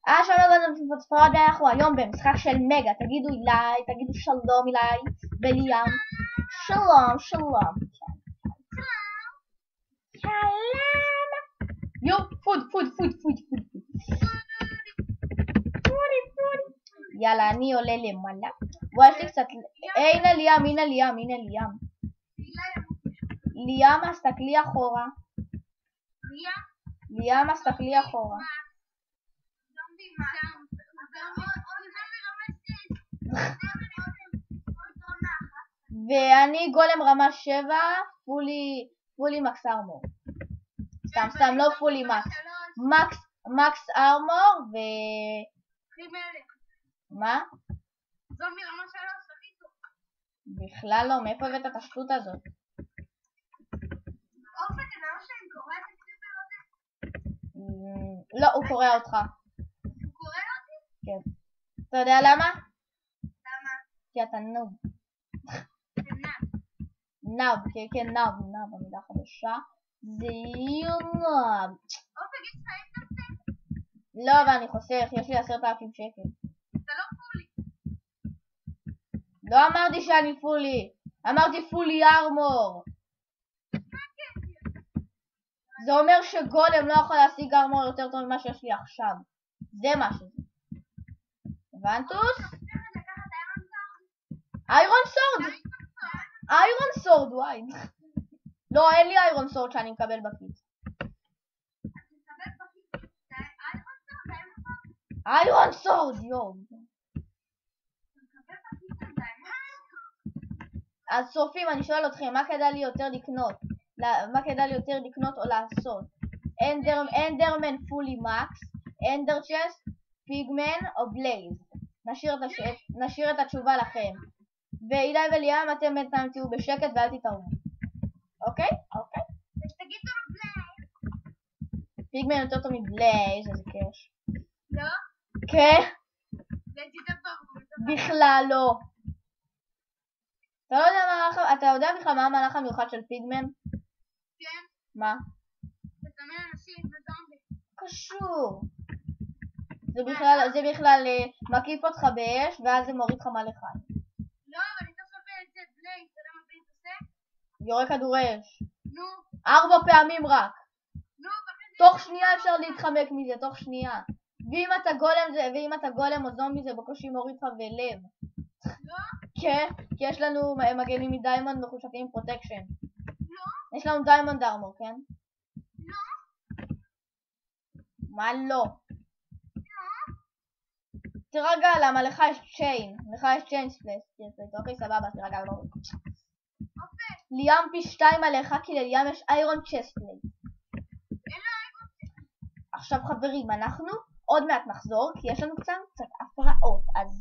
שלום ובצפרות, אנחנו היום במשחק של מגה. תגידו אילי, תגידו שלום אילי וליאם. שלום, שלום. שלום. יו, פוד. יאללה, אני עולה למעלה. בוא, יש לי קצת... הנה ליאם. ליאם, אז תסתכלי אחורה. ליאם, אז תסתכלי אחורה. ואני גולם רמה 7, פולי מקס ארמור. סתם, לא פולי מקס ארמור ו... מה? זומבי רמה 3, תגידו. בכלל לא, מאיפה הבאת את השטות הזאת? אופק, אתה לא שאני קורא את הקריפר הזה? לא, הוא קורא אותך. הוא קורא אותי? כן. אתה יודע למה? למה? כי אתה נוב. נב. כן, נב, המילה חדשה. זה נב. אופק, יש לך אינטרנט? לא, אבל אני חוסך, יש לי 10,000 שקל. אתה לא פולי. לא אמרתי שאני פולי, אמרתי פולי ארמור. זה אומר שגולם לא יכול להשיג ארמור יותר טוב ממה שיש לי עכשיו. זה מה שזה. הבנתוס? איירון סורד, וואי. לא, אין לי איירון סורד שאני מקבל בכיס. איירון סורד, יום. אז סופים, אני שואל אתכם, מה כדאי לי יותר לקנות? מה כדאי לי יותר לקנות או לעשות? אנדרמן פולי מקס, אנדר צ'סט, פיגמן או בלייז? נשאיר את התשובה לכם. ואילי וליאם, אתם בינתיים תהיו בשקט ואל תתערבו. אוקיי? תגידו בלייז. פיגמן יותר טוב מבלייז, איזה קש. לא? כן? בלייז יותר טוב. בכלל לא. אתה יודע בכלל מה המהלך המיוחד של פיגמן? כן. מה? לזמן אנשים וזומבי. קשור. זה בכלל מקיף אותך באש ואז זה מוריד לך מלא חיים. לא, אבל אני צריך את זה בלייז, אתה יודע מה בלייז עושה? יורה כדור אש. נו. 4 פעמים רק. נו, תוך שנייה אפשר להתחמק מזה, תוך שנייה. ואם אתה גולם או זומבי זה בקושי מוריד לך ולב. לא? כן, כי יש לנו מגנים מדיימונד מחושקים עם פרוטקשן. לא? יש לנו דיימונד ארמור, כן? לא? מה לא? תירגע, למה לך יש צ'יין. ספלט. אוקיי, סבבה, תירגע. ליאם פי 2 עליך, כי לליאם יש איירון צ'סטפלייט. אין לו איירון צ'סטפלייט. עכשיו חברים, אנחנו עוד מעט נחזור, כי יש לנו קצת הפרעות, אז...